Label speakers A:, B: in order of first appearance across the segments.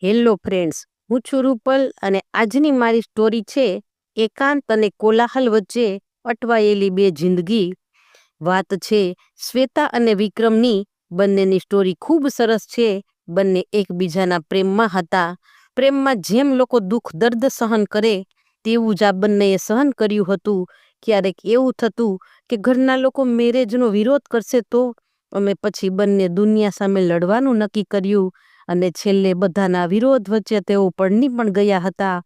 A: Hello friends, હું છું રૂપલ અને આજની મારી સ્ટોરી છે એકાંત અને કોલાહલ વચ્ચે અટવાયેલી બે જિંદગી. વાત છે શ્વેતા અને વિક્રમની. બંનેની સ્ટોરી ખૂબ સરસ છે. બંને એકબીજાના પ્રેમમાં હતા. પ્રેમમાં જેમ લોકો દુઃખ દર્દ સહન કરે તેવું જ આ બંનેએ સહન કર્યું હતું. ક્યારેક એવું થતું કે ઘરના લોકો મેરેજનો વિરોધ કરશે તો અમે પછી બંને દુનિયા સામે લડવાનું નક્કી કર્યું અને છેલ્લે બધાના વિરોધ વચ્ચે તેઓ પરણી પણ ગયા હતા.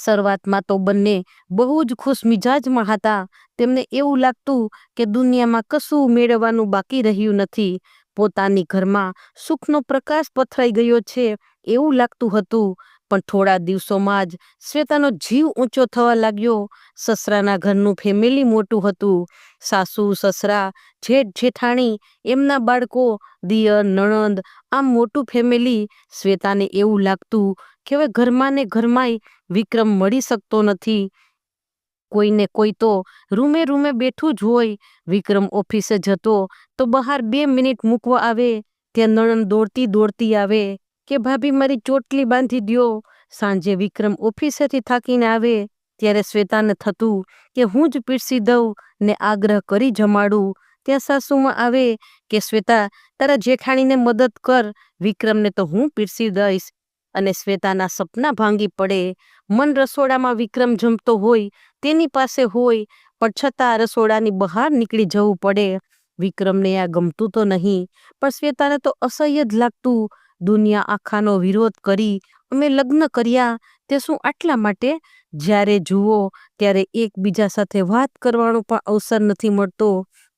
A: શરૂઆતમાં તો બંને બહુ જ ખુશ મિજાજમાં હતા. તેમને એવું લાગતું કે દુનિયામાં કશું મેળવવાનું બાકી રહ્યું નથી. પોતાની ઘરમાં સુખનો પ્રકાશ પથરાઈ ગયો છે એવું લાગતું હતું. પણ થોડા દિવસોમાં જ શ્વેતાનો જીવ ઊંચો થવા લાગ્યો. સસરાના ઘરનું ફેમિલી મોટું હતું. સાસુ સસરા, જેઠ જેઠાણી, એમના બાળકો, દિયર નણંદ, આમ મોટું ફેમિલી. શ્વેતાને એવું લાગતું કે હવે ઘરમાં ને ઘરમાંય વિક્રમ મળી શકતો નથી. કોઈને કોઈ તો રૂમે રૂમે બેઠું જ હોય. વિક્રમ ઓફિસે જતો તો બહાર 2 મિનિટ મૂકવા આવે. ત્યાં નણંદ દોડતી દોડતી આવે કે ભાભી મારી ચોટલી બાંધી દ્યો. સાંજે વિક્રમ ઓફિસેથી થાકીને આવે ત્યારે શ્વેતાને થતું કે હું જ પીરસી દઉં ને આગ્રહ કરી જમાડું. ત્યાં સાસુમાં આવે કે શ્વેતા તારા જેઠાણીને મદદ કર, વિક્રમને તો હું પીરસી દઈશ. અને શ્વેતાના સપના ભાંગી પડે. મન રસોડામાં વિક્રમ જમતો હોય, તેની પાસે હોય, પણ છતાં રસોડાની બહાર નીકળી જવું પડે. વિક્રમને આ ગમતું તો નહીં, પણ શ્વેતાને તો અસહ્ય જ લાગતું. દુનિયા આખાનો વિરોધ કરી અમે લગ્ન કર્યા તે શું આટલા માટે? જ્યારે જુઓ ત્યારે એકબીજા સાથે વાત કરવાનો પણ અવસર નથી મળતો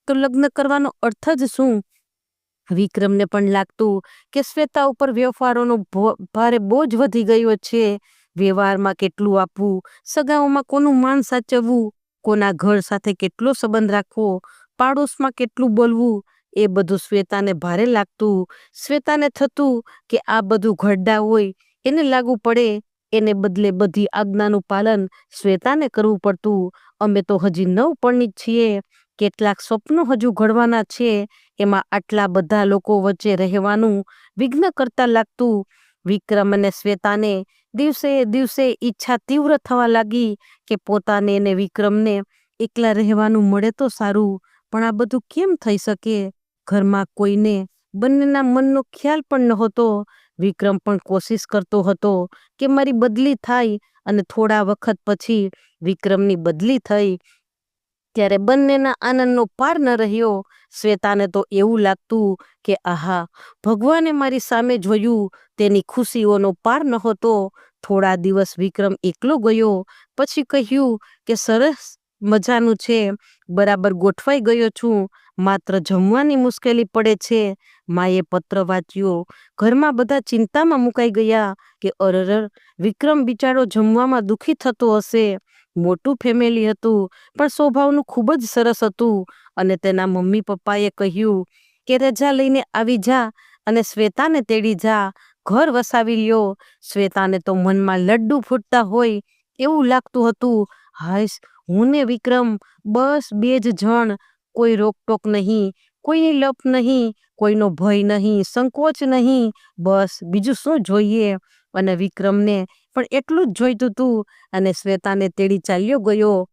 A: તો લગ્ન કરવાનો અર્થ જ શું? વિક્રમને પણ લાગતું કે શ્વેતા ઉપર વ્યવહારોનો ભારે બોજ વધી ગયો છે. વ્યવહારમાં કેટલું આપવું, સગાઓમાં કોનું માન સાચવવું, કોના ઘર સાથે કેટલો સંબંધ રાખવો, પાડોશમાં કેટલું બોલવું, એ બધું શ્વેતાને ભારે લાગતું. શ્વેતાને થતું કે આ બધું ઘરડા હોય એને લાગુ પડે, એને બદલે બધી આજ્ઞાનું પાલન શ્વેતાને કરવું પડતું. અમે તો હજી નવપરણી જ છીએ, કેટલાક સ્વપ્નો હજુ ઘડવાના છે, એમાં આટલા બધા લોકો વચ્ચે રહેવાનું વિઘ્ન કરતા લાગતું. વિક્રમ અને શ્વેતાને દિવસે દિવસે ઈચ્છા તીવ્ર થવા લાગી કે પોતાને અને વિક્રમને એકલા રહેવાનું મળે તો સારું. પણ આ બધું કેમ થઈ શકે? ઘરમાં કોઈને બંનેના મનનો ખ્યાલ પણ નહોતો. વિક્રમ પણ કોશિશ કરતો હતો કે મારી બદલી થાય અને થોડા વખત પછી વિક્રમની બદલી થઈ ત્યારે બંનેના આનંદનો પાર ન રહ્યો. શ્વેતાને તો એવું લાગતું કે આહા, ભગવાને મારી સામે જોયું, તેની ખુશીઓનો પાર નહોતો. થોડા દિવસ વિક્રમ એકલો ગયો, પછી કહ્યું કે સરસ મજાનું છે, બરાબર ગોઠવાઈ ગયો છું, માત્ર જમવાની મુશ્કેલી પડે છે. માએ પત્ર વાંચ્યો. ઘરમાં બધા ચિંતામાં મુકાઈ ગયા કે અરર, વિક્રમ બિચારો જમવામાં દુઃખી થતો હશે. મોટું ફેમિલી હતું પણ સ્વભાવનું ખૂબ જ સરસ હતું. અને તેના મમ્મી પપ્પાએ કહ્યું કે રજા લઈને આવી જા અને શ્વેતાને તેડી જા, ઘર વસાવી લ્યો. શ્વેતાને તો મનમાં લડ્ડુ ફૂટતા હોય એવું લાગતું હતું. હાશ, હું ને વિક્રમ બસ 2 જ જણ, કોઈ રોકટોક નહીં, કોઈની લપ નહીં, કોઈનો ભય નહીં, સંકોચ નહીં, બસ બીજું શું જોઈએ? અને વિક્રમને પણ એટલું જ જોઈતું હતું અને શ્વેતાને તેડી ચાલ્યો ગયો.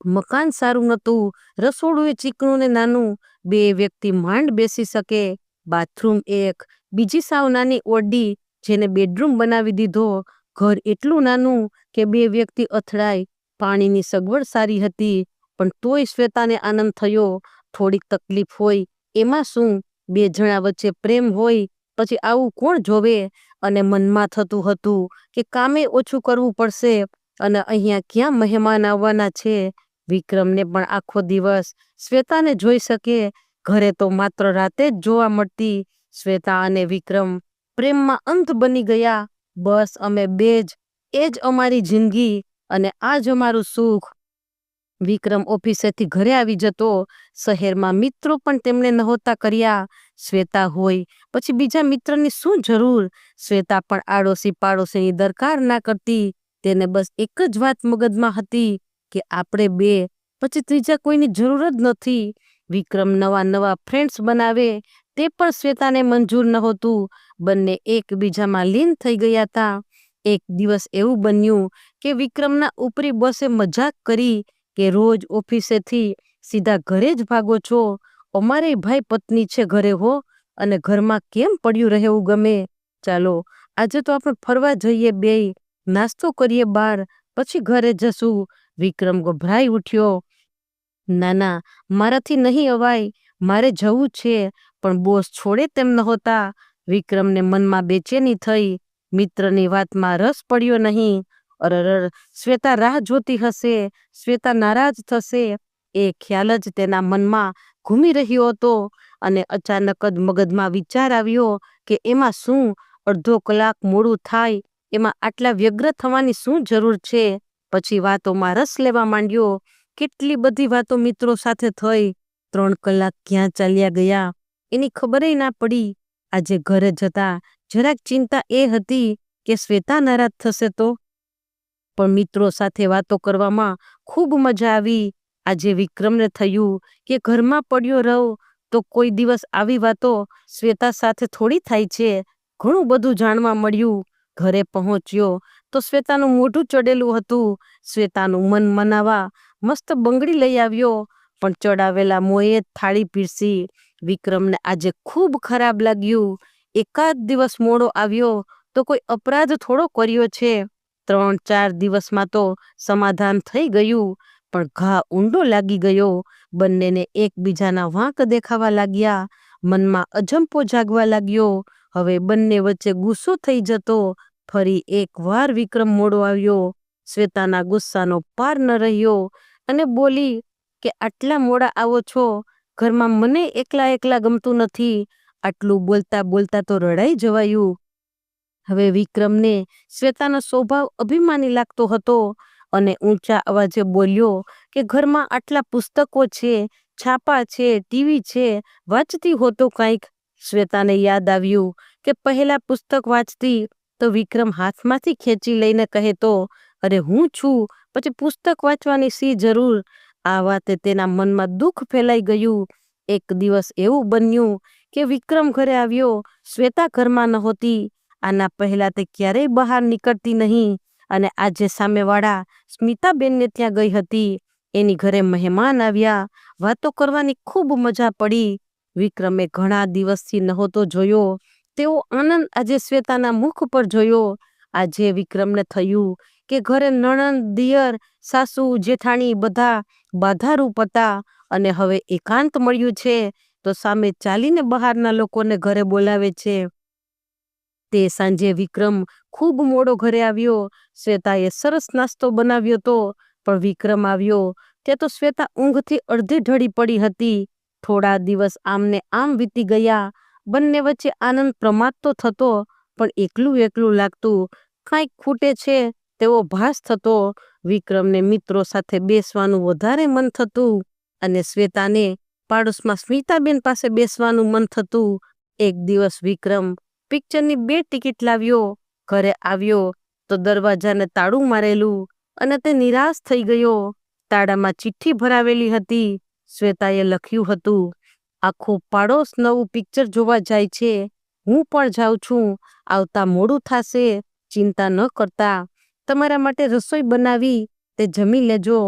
A: મકાન સારું નહોતું, રસોડું એ ચીકણું ને નાનું, 2 વ્યક્તિ માંડ બેસી શકે. બાથરૂમ એક, બીજી સાવ નાની ઓરડી જેને બેડરૂમ બનાવી દીધો. ઘર એટલું નાનું કે 2 વ્યક્તિ અથડાય. પાણીની સગવડ સારી હતી પણ તોય શ્વેતાને આનંદ થયો. થોડીક તકલીફ હોય એમાં શું, 2 જણા વચ્ચે પ્રેમ હોય પછી આવું કોણ જોવે? અને મનમાં થતું હતું કે કામે ઓછું કરવું પડશે અને અહીંયા ક્યાં મહેમાન આવવાના છે. વિક્રમને પણ આખો દિવસ શ્વેતાને જોઈ શકે, ઘરે તો માત્ર રાતે જ જોવા મળતી. શ્વેતા અને વિક્રમ પ્રેમમાં અંત બની ગયા. બસ અમે 2 જ, એ જ અમારી જિંદગી અને આ જ અમારું સુખ. વિક્રમ ઓફિસેથી ઘરે આવી જતો. શહેરમાં મિત્રો પણ તેમણે નહોતા કર્યા. શ્વેતા હોય પછી બીજા મિત્રની શું જરૂર? શ્વેતા પણ આડોશી પાડોશીની દરકાર ના કરતી. તેને બસ એક જ વાત મગજમાં હતી કે આપણે 2, પછી ત્રીજા કોઈની જરૂર જ નથી. વિક્રમ નવા નવા ફ્રેન્ડ્સ બનાવે, તે પણ શ્વેતાને મંજૂર નહોતું. બંને એકબીજામાં લીન થઈ ગયા હતા. એક દિવસ એવું બન્યું કે વિક્રમના ઉપરી બોસે મજાક કરી કે રોજ ઓફિસેથી સીધા ઘરે જ ભાગો છો. અમારે ભાઈ પત્ની છે ઘરે હો, અને ઘરમાં કેમ પડ્યું રહેવું ગમે. ચાલો આજે તો આપણે ફરવા જઈએ, બેય નાસ્તો કરીએ બહાર, પછી ઘરે જશું. વિક્રમ ગભરાઈ ઉઠ્યો. ના, મારાથી નહીં અવાય, મારે જવું છે. પણ બોસ છોડે તેમ નહોતા. વિક્રમને મનમાં બેચેની થઈ. મિત્રની વાતમાં રસ પડ્યો નહીં. અરર, શ્વેતા રાહ જોતી હશે, શ્વેતા નારાજ થશે, એ ખ્યાલ જ તેના મનમાં ઘૂમી રહ્યો હતો. અને અચાનક જ મગજમાં વિચાર આવ્યો કે એમાં શું, અડધો કલાક મોડું થાય, એમાં આટલા વ્યગ્ર થવાની શું જરૂર છે. પછી વાતોમાં રસ લેવા માંડ્યો. કેટલી બધી વાતો મિત્રો સાથે થઈ. 3 કલાક ક્યાં ચાલ્યા ગયા એની ખબરેય ના પડી. આજે ઘરે જતા જરાક ચિંતા એ હતી કે શ્વેતા નારાજ થશે તો. પણ મિત્રો સાથે વાતો કરવામાં ખૂબ મજા આવી. આજે વિક્રમને થયું કે ઘરમાં પડ્યો રહું તો કોઈ દિવસ આવી વાતો શ્વેતા સાથે થોડી થાય છે. ઘણું બધું જાણવા મળ્યું. ઘરે પહોંચ્યો તો શ્વેતાનું મોઢું ચડેલું હતું. શ્વેતાનું મન મનાવા મસ્ત બંગડી લઈ આવ્યો, પણ ચડાવેલા મોંએ થાળી પીરસી. વિક્રમને આજે ખૂબ ખરાબ લાગ્યું. એકાદ દિવસ મોડો આવ્યો તો કોઈ અપરાધ થોડો કર્યો છે. 3-4 દિવસમાં તો સમાધાન થઈ ગયું, પણ ઘા ઊંડો લાગી ગયો. બંનેને એકબીજાના વાંક દેખાવા લાગ્યા. મનમાં અજંપો જાગવા લાગ્યો. હવે બંને વચ્ચે ગુસ્સો થઈ જતો. ફરી એકવાર વિક્રમ મોડો આવ્યો. શ્વેતાના ગુસ્સાનો પાર ન રહ્યો અને બોલી કે આટલા મોડા આવો છો, ઘરમાં મને એકલા ગમતું નથી. આટલું બોલતા બોલતા તો રડાઈ જવાયું. હવે વિક્રમને શ્વેતાનો સ્વભાવ અભિમાની લાગતો હતો અને ઊંચા અવાજે બોલ્યો કે ઘરમાં આટલા પુસ્તકો છે, છાપા છે, ટીવી છે, વાંચતી હોતો કંઈક. શ્વેતાને યાદ આવ્યું કે પહેલા પુસ્તક વાંચતી તો વિક્રમ હાથમાંથી ખેંચી લઈને કહેતો, અરે હું છું, પછી પુસ્તક વાંચવાની શી જરૂર. આ વાતે તેના મનમાં દુઃખ ફેલાઈ ગયું. એક દિવસ એવું બન્યું કે વિક્રમ ઘરે આવ્યો. શ્વેતા ઘરમાં નહોતી. આના પહેલા તે ક્યારેય બહાર નીકળતી નહીં, અને આજે સામેવાળા સ્મિતાબેનને ત્યાં ગઈ હતી. એની ઘરે મહેમાન આવ્યા. વાતો કરવાની ખૂબ મજા પડી. વિક્રમે ઘણા દિવસથી નહોતો જોયો તેવો આનંદ આજે શ્વેતાના મુખ પર જોયો. આજે વિક્રમને થયું કે ઘરે નણંદ, દિયર, સાસુ, જેઠાણી બધા બાધારૂપ હતા, અને હવે એકાંત મળ્યું છે તો સામે ચાલીને બહારના લોકોને ઘરે બોલાવે છે. તે સાંજે વિક્રમ ખૂબ મોડો ઘરે આવ્યો. શ્વેતાએ સરસ નાસ્તો બનાવ્યો હતો, પણ વિક્રમ આવ્યો તે તો શ્વેતા ઊંઘથી અડધી ઢળી પડી હતી. થોડા દિવસ આમને આમ વીતી ગયા. બંને વચ્ચે આનંદ પ્રમાદતો થતો, પણ એકલું લાગતું. કાંઈક ખૂટે છે તેવો ભાસ થતો. વિક્રમને મિત્રો સાથે બેસવાનું વધારે મન થતું, અને શ્વેતાને પાડોશમાં સ્મિતાબેન પાસે બેસવાનું મન થતું. એક દિવસ વિક્રમ પિક્ચરની 2 ટિકિટ લાવ્યો. ઘરે આવ્યો તો દરવાજાને તાળું મારેલું, અને તે નિરાશ થઈ ગયો. તાળામાં ચિઠ્ઠી ભરાવેલી હતી. શ્વેતાએ લખ્યું હતું, આખો પાડોશ નવું પિક્ચર જોવા જાય છે, હું પણ જાઉં છું. આવતા મોડું થશે, ચિંતા ન કરતા. તમારા માટે રસોઈ બનાવી, તે જમી લેજો.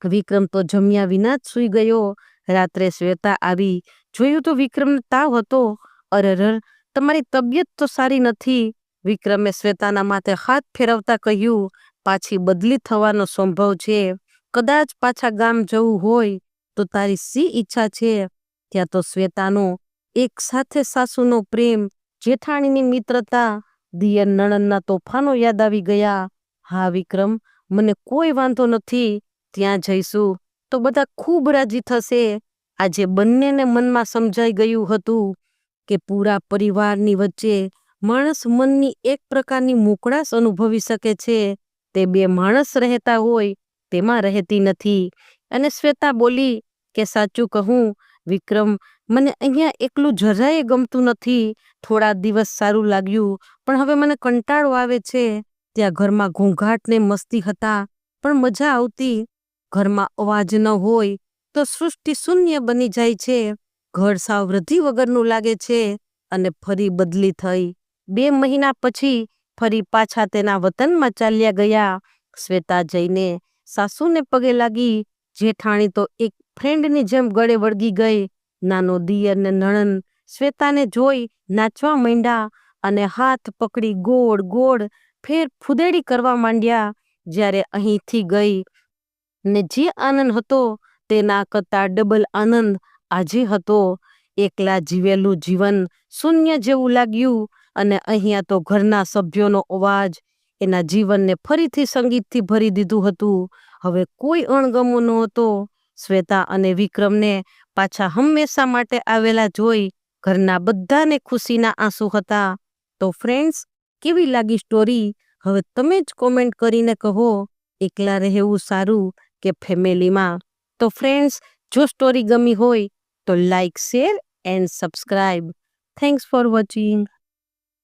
A: વિક્રમ તો જમ્યા વિના જ સૂઈ ગયો. રાત્રે શ્વેતા આવી. જોયું તો વિક્રમને તાવ હતો. અરર, તમારી તબિયત તો સારી નથી. વિક્રમે શ્વેતાના માથે હાથ ફેરવતા કહ્યું, પાછી બદલી થવાનો સંભવ છે. કદાચ પાછા ગામ જવું હોય તો તારી શી ઈચ્છા છે? ત્યાં તો શ્વેતાનો એક સાથે સાસુનો પ્રેમ, જેઠાણીની મિત્રતા, દિયર નણંદના તોફાનો યાદ આવી ગયા. હા વિક્રમ, મને કોઈ વાંધો નથી. ત્યાં જઈશું તો બધા ખૂબ રાજી થશે. આજે બંનેને મનમાં સમજાઈ ગયું હતું કે પૂરા પરિવારની વચ્ચે માણસ મનની એક પ્રકારની મોકળાશ અનુભવી શકે છે. તે 2 માણસ રહેતા હોય તેમાં રહેતી નથી. અને શ્વેતા બોલી કે સાચું કહું વિક્રમ, મને અહીંયા એકલું જરાય ગમતું નથી. થોડા દિવસ સારું લાગ્યું, પણ હવે મને કંટાળો આવે છે. ત્યાં ઘરમાં ઘોંઘાટ ને મસ્તી હતા, પણ મજા આવતી. ઘરમાં અવાજ ન હોય તો સૃષ્ટિ શૂન્ય બની જાય છે. ઘર સાવ વૃદ્ધિ વગરનું લાગે છે અને ફરી બદલી થઈ. 2 મહિના પછી ફરી પાછા તેના વતનમાં ચાલ્યા ગયા. શ્વેતા જઈને સાસુને પગે લાગી. જેઠાણી તો એક ફ્રેન્ડની જેમ ગળે વળગી ગઈ. નાનો દિયર ને નણંદ શ્વેતાને જોઈ નાચવા માંડ્યા અને હાથ પકડી ગોળ ગોળ ફેર ફુદેડી કરવા માંડ્યા. જ્યારે અહીંથી ગઈ ને જે આનંદ હતો તેના કરતાં ડબલ આનંદ આજે હતો. એકલા જીવેલું જીવન શૂન્ય જેવું લાગ્યું અને અહીંયા તો ઘરના સભ્યોનો અવાજ એના જીવનને ફરીથી સંગીતથી ભરી દીધું હતું. હવે કોઈ અણગમો નહોતો. શ્વેતા અને વિક્રમને પાછા હંમેશા માટે આવેલા જોઈ ઘરના બધાને ખુશીના આંસુ હતા. તો ફ્રેન્ડ્સ, કેવી લાગી સ્ટોરી? હવે તમે જ કોમેન્ટ કરીને કહો, એકલા રહેવું સારું કે ફેમિલીમાં? તો ફ્રેન્ડ્સ, જો સ્ટોરી ગમી હોય તો like, share and subscribe. Thanks for watching.